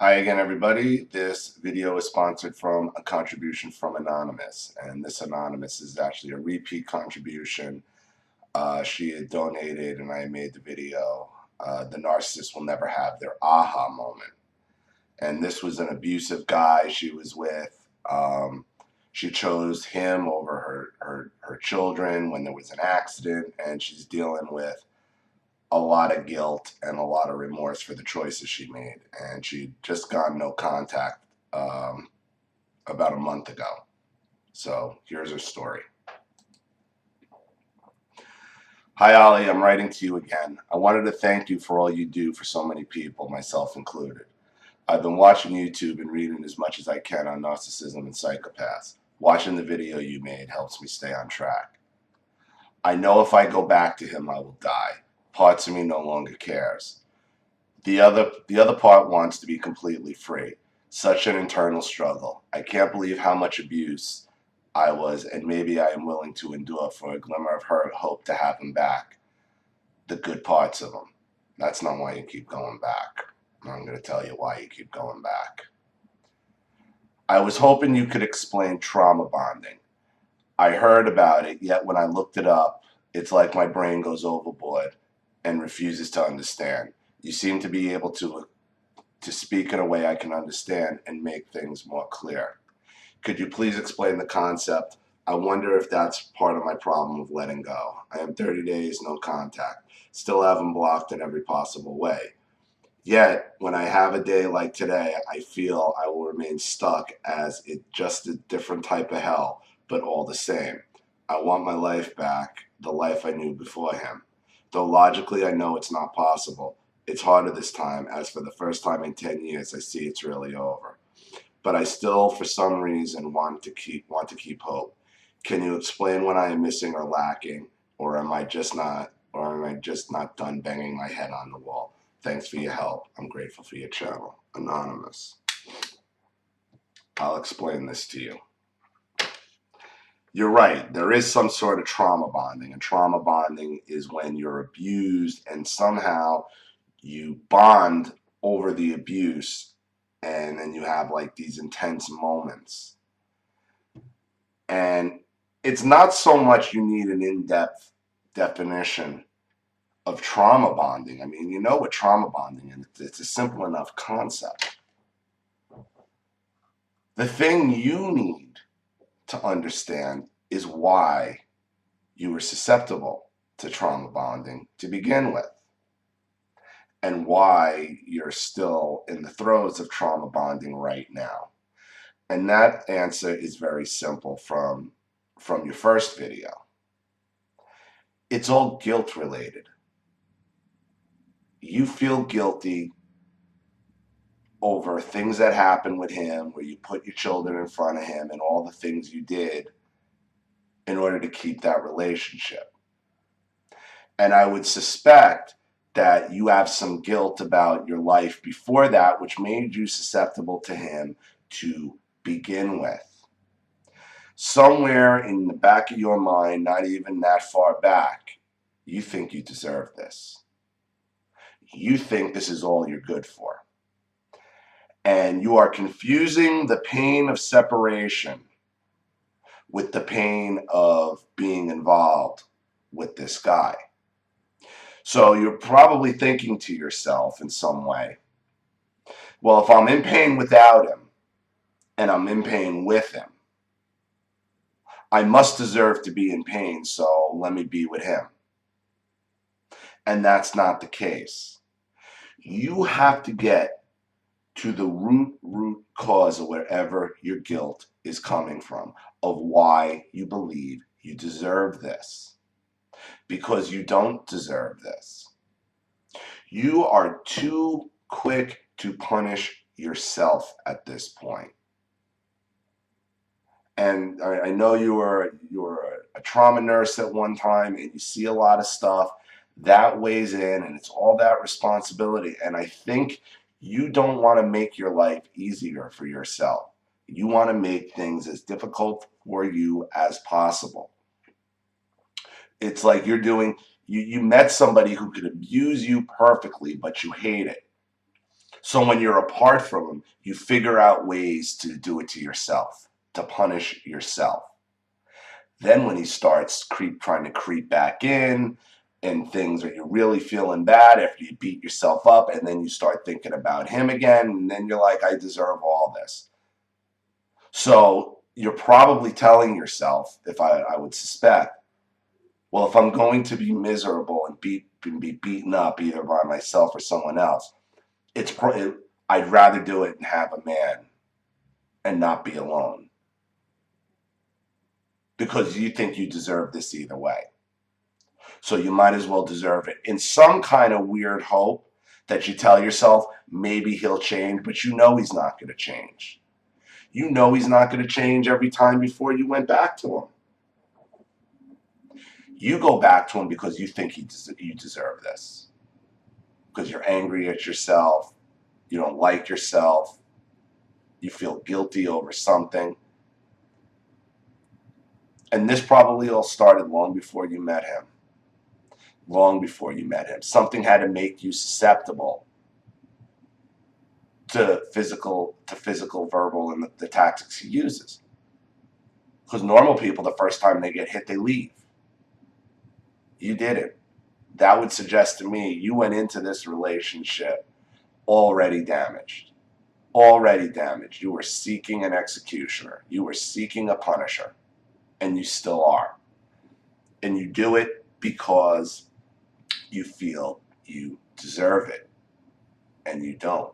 Hi again, everybody. This video is sponsored from a contribution from Anonymous, and this Anonymous is actually a repeat contribution. She had donated, and I made the video. The narcissist will never have their aha moment, and this was an abusive guy she was with. She chose him over her children when there was an accident, and she's dealing with a lot of guilt and a lot of remorse for the choices she made. And she just got no contact about a month ago. So here's her story. Hi, Ollie. I'm writing to you again. I wanted to thank you for all you do for so many people, myself included. I've been watching YouTube and reading as much as I can on narcissism and psychopaths. Watching the video you made helps me stay on track. I know if I go back to him, I will die. Parts of me no longer cares. The other part wants to be completely free. Such an internal struggle. I can't believe how much abuse I was, and maybe I am willing to endure for a glimmer of hope to have him back. The good parts of him. That's not why you keep going back. I'm going to tell you why you keep going back. I was hoping you could explain trauma bonding. I heard about it, yet when I looked it up, it's like my brain goes overboard and refuses to understand. You seem to be able to speak in a way I can understand and make things more clear. Could you please explain the concept? I wonder if that's part of my problem with letting go. I am 30 days, no contact. Still have him blocked in every possible way. Yet, when I have a day like today, I feel I will remain stuck as it's just a different type of hell, but all the same. I want my life back, the life I knew before him. Though logically I know it's not possible. It's harder this time, as for the first time in 10 years I see it's really over. But I still, for some reason, want to keep hope. Can you explain what I am missing or lacking, or am I just not done banging my head on the wall? Thanks for your help. I'm grateful for your channel. Anonymous. I'll explain this to you. You're right. There is some sort of trauma bonding, and trauma bonding is when you're abused and somehow you bond over the abuse, and then you have like these intense moments. And it's not so much you need an in-depth definition of trauma bonding. I mean, you know what trauma bonding is. It's a simple enough concept. The thing you need to understand is why you were susceptible to trauma bonding to begin with, and why you're still in the throes of trauma bonding right now. And that answer is very simple from your first video. It's all guilt related. You feel guilty over things that happened with him, where you put your children in front of him and all the things you did in order to keep that relationship. And I would suspect that you have some guilt about your life before that, which made you susceptible to him to begin with. Somewhere in the back of your mind, not even that far back, you think you deserve this. You think this is all you're good for. And you are confusing the pain of separation with the pain of being involved with this guy. So you're probably thinking to yourself in some way, well, if I'm in pain without him and I'm in pain with him, I must deserve to be in pain, so let me be with him. And that's not the case. You have to get to the root cause of wherever your guilt is coming from, of why you believe you deserve this. Because you don't deserve this. You are too quick to punish yourself at this point. And I know you were a trauma nurse at one time, and you see a lot of stuff that weighs in, and it's all that responsibility. And I think you don't want to make your life easier for yourself. You want to make things as difficult for you as possible. It's like you met somebody who could abuse you perfectly, but you hate it. So when you're apart from him, you figure out ways to do it to yourself, to punish yourself. Then when he starts trying to creep back in and things, are you really feeling bad after you beat yourself up, and then you start thinking about him again, and then you're like, I deserve all this. So you're probably telling yourself, if I would suspect, well, if I'm going to be miserable and be beaten up either by myself or someone else, I'd rather do it and have a man and not be alone, because you think you deserve this either way. So you might as well deserve it in some kind of weird hope that you tell yourself maybe he'll change, but you know he's not going to change. You know he's not going to change every time before you went back to him. You go back to him because you think you deserve this, because you're angry at yourself, you don't like yourself, you feel guilty over something. And this probably all started long before you met him. Long before you met him. Something had to make you susceptible to physical, verbal, and the tactics he uses. Because normal people, the first time they get hit, they leave. You didn't. That would suggest to me you went into this relationship already damaged. Already damaged. You were seeking an executioner. You were seeking a punisher. And you still are. And you do it because you feel you deserve it. And you don't.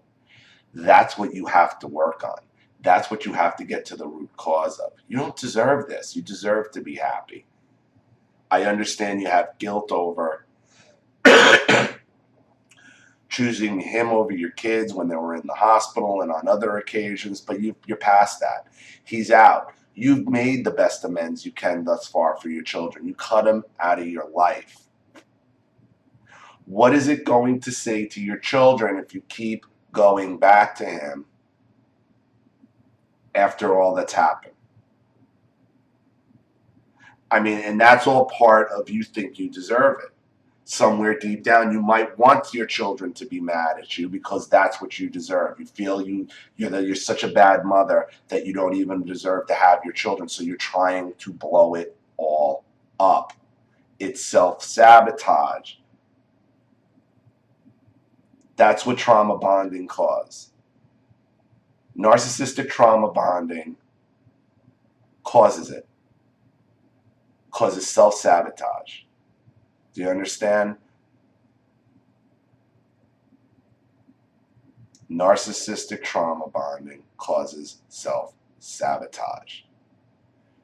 That's what you have to work on. That's what you have to get to the root cause of. You don't deserve this. You deserve to be happy. I understand you have guilt over choosing him over your kids when they were in the hospital and on other occasions, but you're past that. He's out. You've made the best amends you can thus far for your children. You cut him out of your life. What is it going to say to your children if you keep going back to him after all that's happened? I mean, and that's all part of you think you deserve it. Somewhere deep down, you might want your children to be mad at you because that's what you deserve. You feel you're such a bad mother that you don't even deserve to have your children, so you're trying to blow it all up. It's self-sabotage. That's what trauma bonding causes. Narcissistic trauma bonding causes it. Causes self-sabotage. Do you understand? Narcissistic trauma bonding causes self-sabotage.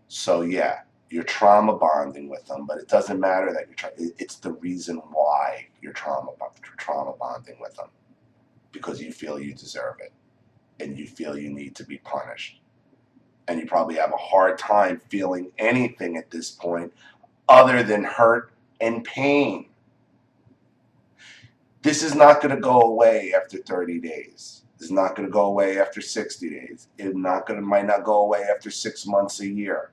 So yeah, you're trauma bonding with them, but it doesn't matter that it's the reason why you're trauma bonding with them. Because you feel you deserve it. And you feel you need to be punished. And you probably have a hard time feeling anything at this point other than hurt and pain. This is not going to go away after 30 days. It's not going to go away after 60 days. It might not go away after 6 months, a year.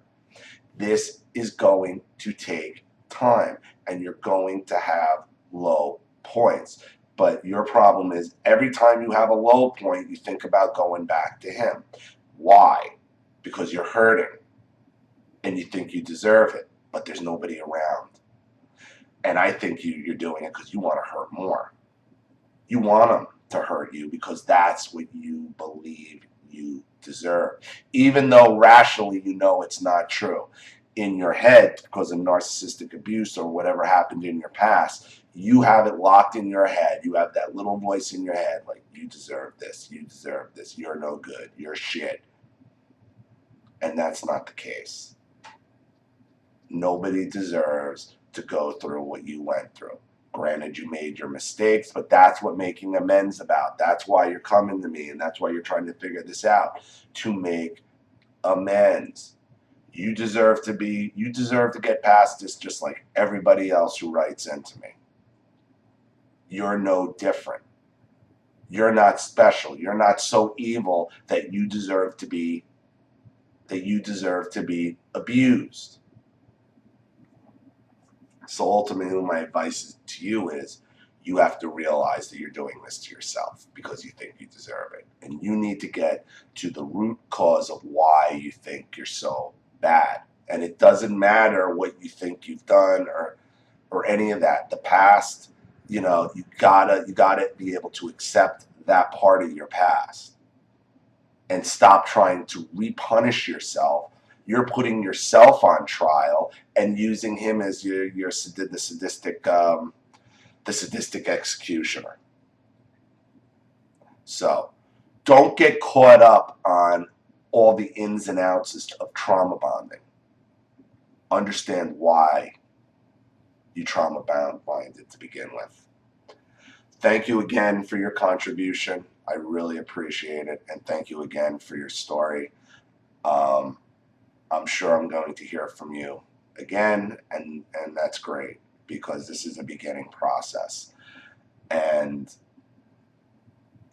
This is going to take time, and you're going to have low points. But your problem is every time you have a low point, you think about going back to him. Why? Because you're hurting, and you think you deserve it, but there's nobody around. And I think you're doing it because you want to hurt more. You want them to hurt you because that's what you believe you deserve. Even though rationally you know it's not true. In your head, because of narcissistic abuse or whatever happened in your past, you have it locked in your head. You have that little voice in your head like, you deserve this, you deserve this, you're no good, you're shit. And that's not the case. Nobody deserves to go through what you went through. Granted, you made your mistakes, but that's what making amends about. That's why you're coming to me, and that's why you're trying to figure this out, to make amends. You deserve to get past this just like everybody else who writes into me. You're no different. You're not special. You're not so evil that you deserve to be abused. So ultimately, my advice to you is you have to realize that you're doing this to yourself because you think you deserve it. And you need to get to the root cause of why you think you're so bad. And it doesn't matter what you think you've done or any of that. The past, you gotta be able to accept that part of your past and stop trying to repunish yourself. You're putting yourself on trial and using him as the sadistic executioner. So don't get caught up on all the ins and outs of trauma bonding. Understand why you trauma bonded to begin with. Thank you again for your contribution. I really appreciate it. And thank you again for your story. I'm sure I'm going to hear from you again, and that's great because this is a beginning process. And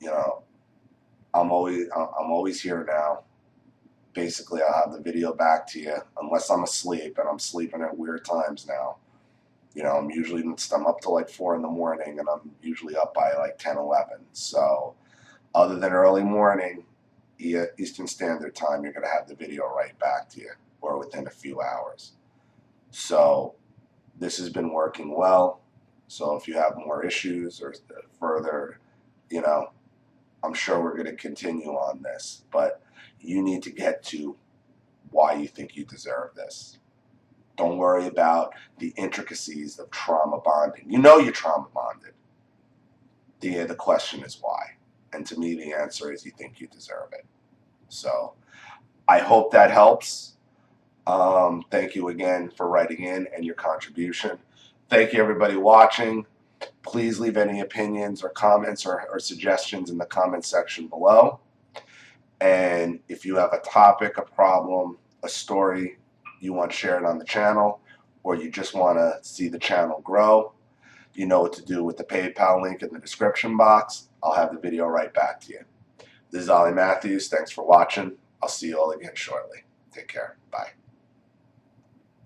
I'm always here now. Basically, I'll have the video back to you unless I'm asleep, and I'm sleeping at weird times now. I'm up to like 4 in the morning, and I'm usually up by like 10, 11. So other than early morning, Eastern Standard Time, you're going to have the video right back to you, or within a few hours. So this has been working well. So if you have more issues or further, I'm sure we're going to continue on this. But you need to get to why you think you deserve this. Don't worry about the intricacies of trauma bonding. You're trauma bonded. The question is why. And to me, the answer is you think you deserve it. So I hope that helps. Thank you again for writing in and your contribution. Thank you, everybody watching. Please leave any opinions or comments or suggestions in the comment section below. And if you have a topic, a problem, a story you want shared on the channel, or you just want to see the channel grow, you know what to do with the PayPal link in the description box. I'll have the video right back to you. This is Ollie Matthews. Thanks for watching. I'll see you all again shortly. Take care. Bye.